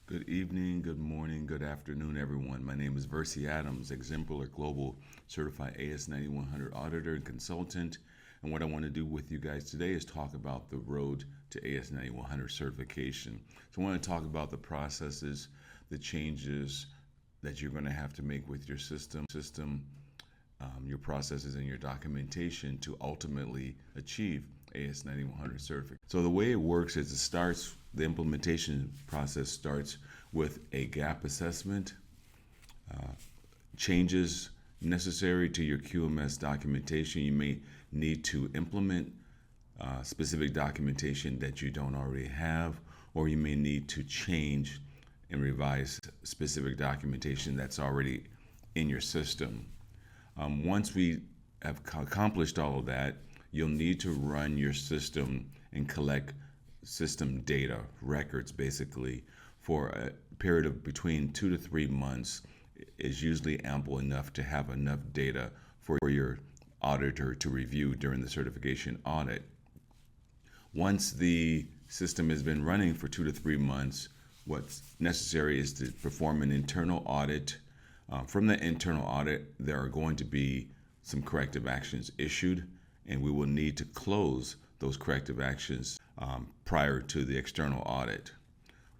Good evening, good morning, good afternoon, everyone. My name is Versi Adams, Exemplar Global Certified AS9100 Auditor and Consultant. And what I want to do with you guys today is talk about the road to AS9100 certification. So I want to talk about the processes, the changes that you're going to have to make with your system, your processes, and your documentation to ultimately achieve AS9100 certification. So the way it works is the implementation process starts with a gap assessment, changes necessary to your QMS documentation. You may need to implement specific documentation that you don't already have, or you may need to change and revise specific documentation that's already in your system. Once we have accomplished all of that, you'll need to run your system and collect system data, records basically, for a period of between 2 to 3 months is usually ample enough to have enough data for your auditor to review during the certification audit. Once the system has been running for 2 to 3 months, what's necessary is to perform an internal audit. From the internal audit, there are going to be some corrective actions issued, and we will need to close those corrective actions prior to the external audit.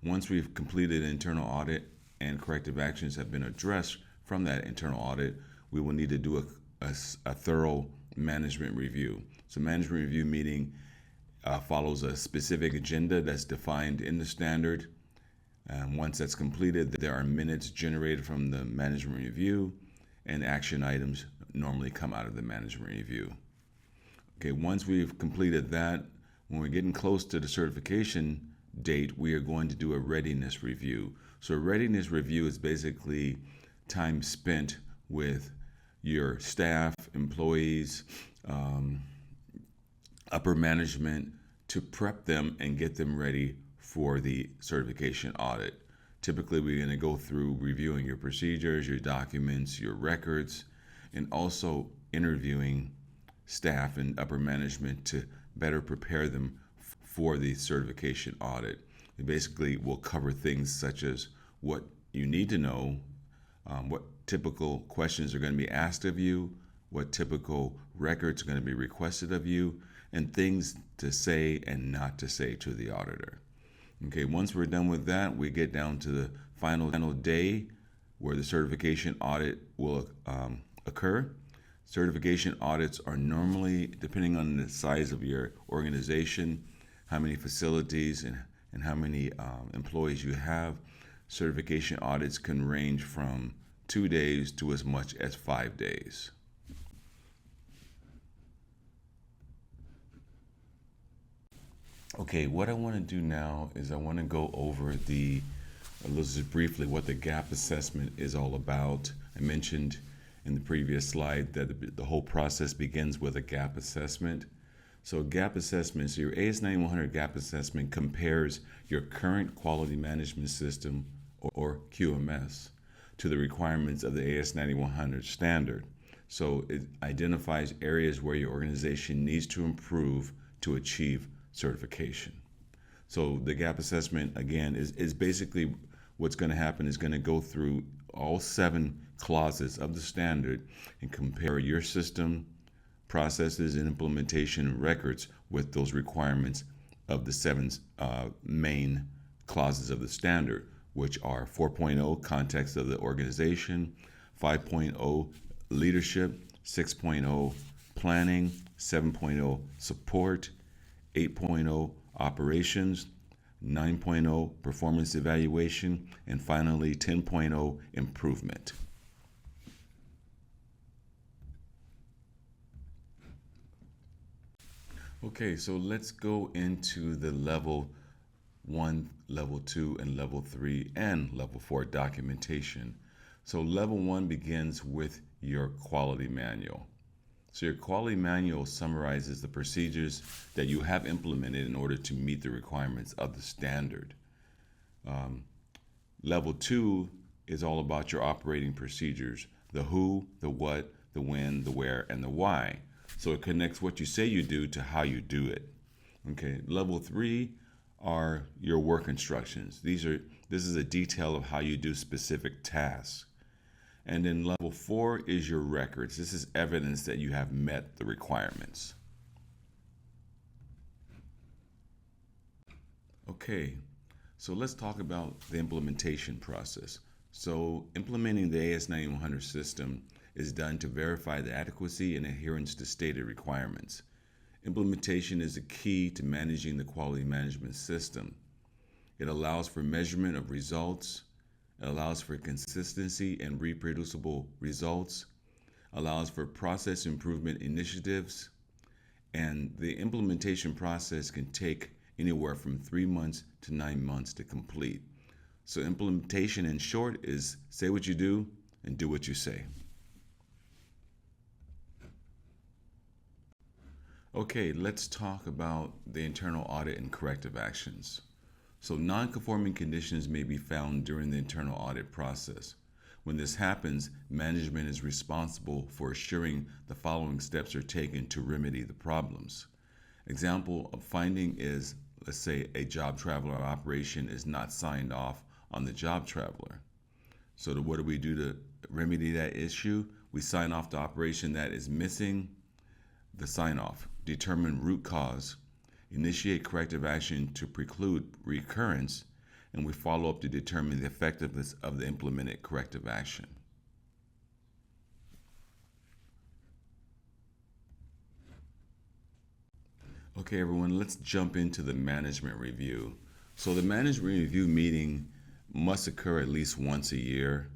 Once we've completed an internal audit and corrective actions have been addressed from that internal audit, we will need to do a thorough management review. So management review meeting follows a specific agenda that's defined in the standard. And once that's completed, there are minutes generated from the management review, and action items normally come out of the management review. Okay, once we've completed that, when we're getting close to the certification date, we are going to do a readiness review. So a readiness review is basically time spent with your staff, employees, upper management to prep them and get them ready for the certification audit. Typically, we're going to go through reviewing your procedures, your documents, your records, and also interviewing staff and upper management to better prepare them for the certification audit. It basically will cover things such as what you need to know, what typical questions are going to be asked of you, what typical records are going to be requested of you, and things to say and not to say to the auditor. Okay, once we're done with that, we get down to the final day where the certification audit will occur. Certification audits are normally, depending on the size of your organization, how many facilities and how many employees you have, certification audits can range from 2 days to as much as 5 days. Okay, what I want to do now is I want to go over just briefly what the gap assessment is all about. I mentioned in the previous slide that the whole process begins with a gap assessment. So gap assessment, so your AS9100 gap assessment compares your current quality management system or QMS to the requirements of the AS9100 standard. So it identifies areas where your organization needs to improve to achieve certification. So the gap assessment, again, is basically what's going to happen is going to go through all 7 clauses of the standard and compare your system, processes, and implementation records with those requirements of the 7 main clauses of the standard, which are 4.0 context of the organization, 5.0 leadership, 6.0 planning, 7.0 support, 8.0 operations, 9.0 performance evaluation, and finally 10.0 improvement. Okay, so let's go into the level 1, level 2, and level 3, and level 4 documentation. So level 1 begins with your quality manual. So your quality manual summarizes the procedures that you have implemented in order to meet the requirements of the standard. Level 2 is all about your operating procedures, the who, the what, the when, the where, and the why. So it connects what you say you do to how you do it. Okay, level 3 are your work instructions. This is a detail of how you do specific tasks. And then level 4 is your records. This is evidence that you have met the requirements. Okay, so let's talk about the implementation process. So implementing the AS9100 system is done to verify the adequacy and adherence to stated requirements. Implementation is a key to managing the quality management system. It allows for measurement of results, it allows for consistency and reproducible results, allows for process improvement initiatives, and the implementation process can take anywhere from 3 months to 9 months to complete. So implementation in short is say what you do and do what you say. Okay, let's talk about the internal audit and corrective actions. So non-conforming conditions may be found during the internal audit process. When this happens, management is responsible for assuring the following steps are taken to remedy the problems. Example of finding is, let's say a job traveler operation is not signed off on the job traveler. So what do we do to remedy that issue? We sign off the operation that is missing the sign off, determine root cause, initiate corrective action to preclude recurrence, and we follow up to determine the effectiveness of the implemented corrective action. Okay, everyone, let's jump into the management review. So the management review meeting must occur at least once a year.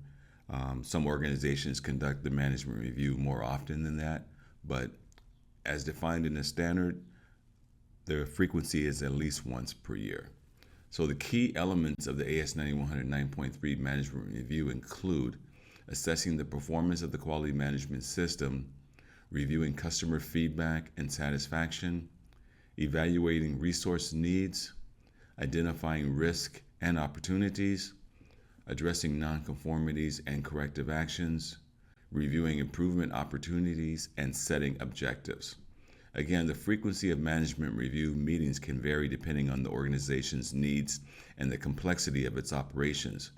Some organizations conduct the management review more often than that, but as defined in the standard, the frequency is at least once per year. So the key elements of the AS9100 9.3 management review include assessing the performance of the quality management system, reviewing customer feedback and satisfaction, evaluating resource needs, identifying risk and opportunities, addressing nonconformities and corrective actions, reviewing improvement opportunities, and setting objectives. Again, the frequency of management review meetings can vary depending on the organization's needs and the complexity of its operations.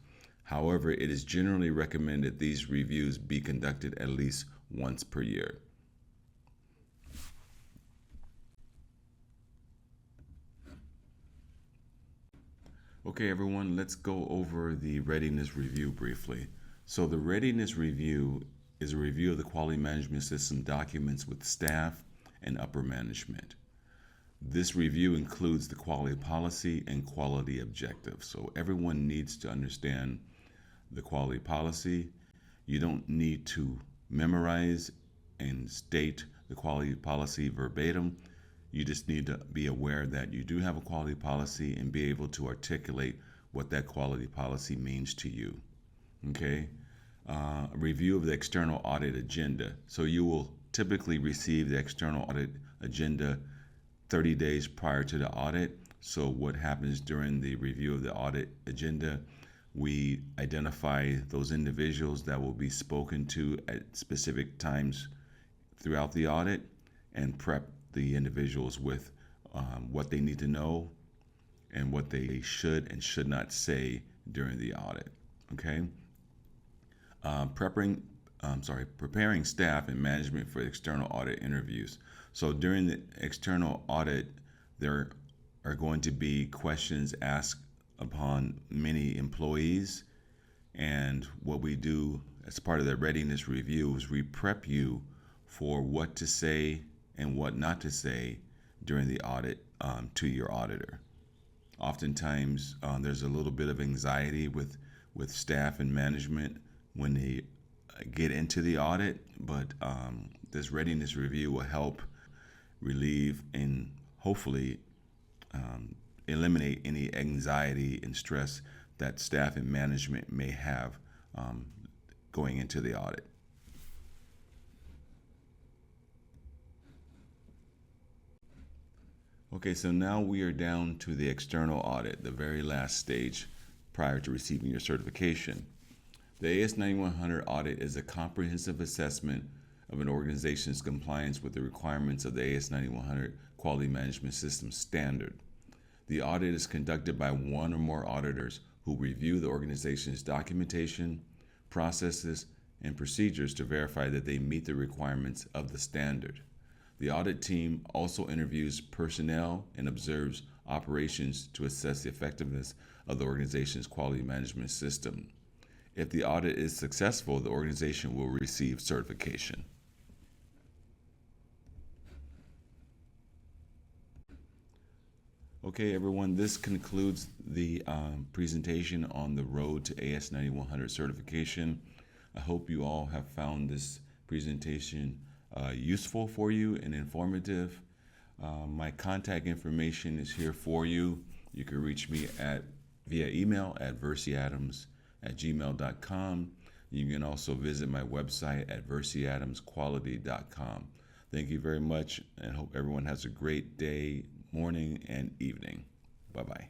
However, it is generally recommended these reviews be conducted at least once per year. Okay, everyone, let's go over the readiness review briefly. So the readiness review is a review of the quality management system documents with staff and upper management. This review includes the quality policy and quality objectives. So everyone needs to understand the quality policy. You don't need to memorize and state the quality policy verbatim. You just need to be aware that you do have a quality policy and be able to articulate what that quality policy means to you. Okay? A review of the external audit agenda. So you will typically receive the external audit agenda 30 days prior to the audit. So what happens during the review of the audit agenda, we identify those individuals that will be spoken to at specific times throughout the audit and prep the individuals with what they need to know and what they should and should not say during the audit. Okay? Preparing staff and management for external audit interviews. So during the external audit, there are going to be questions asked upon many employees. And what we do as part of the readiness review is we prep you for what to say and what not to say during the audit to your auditor. Oftentimes, there's a little bit of anxiety with staff and management when they get into the audit, but this readiness review will help relieve and hopefully eliminate any anxiety and stress that staff and management may have going into the audit. Okay, so now we are down to the external audit, the very last stage prior to receiving your certification. The AS9100 audit is a comprehensive assessment of an organization's compliance with the requirements of the AS9100 Quality Management System standard. The audit is conducted by one or more auditors who review the organization's documentation, processes, and procedures to verify that they meet the requirements of the standard. The audit team also interviews personnel and observes operations to assess the effectiveness of the organization's quality management system. If the audit is successful, the organization will receive certification. Okay, everyone, this concludes the presentation on the road to AS9100 certification. I hope you all have found this presentation useful for you and informative. My contact information is here for you. You can reach me via email at versiadams@gmail.com. You can also visit my website at versiadamsquality.com. Thank you very much, and hope everyone has a great day, morning, and evening. Bye-bye.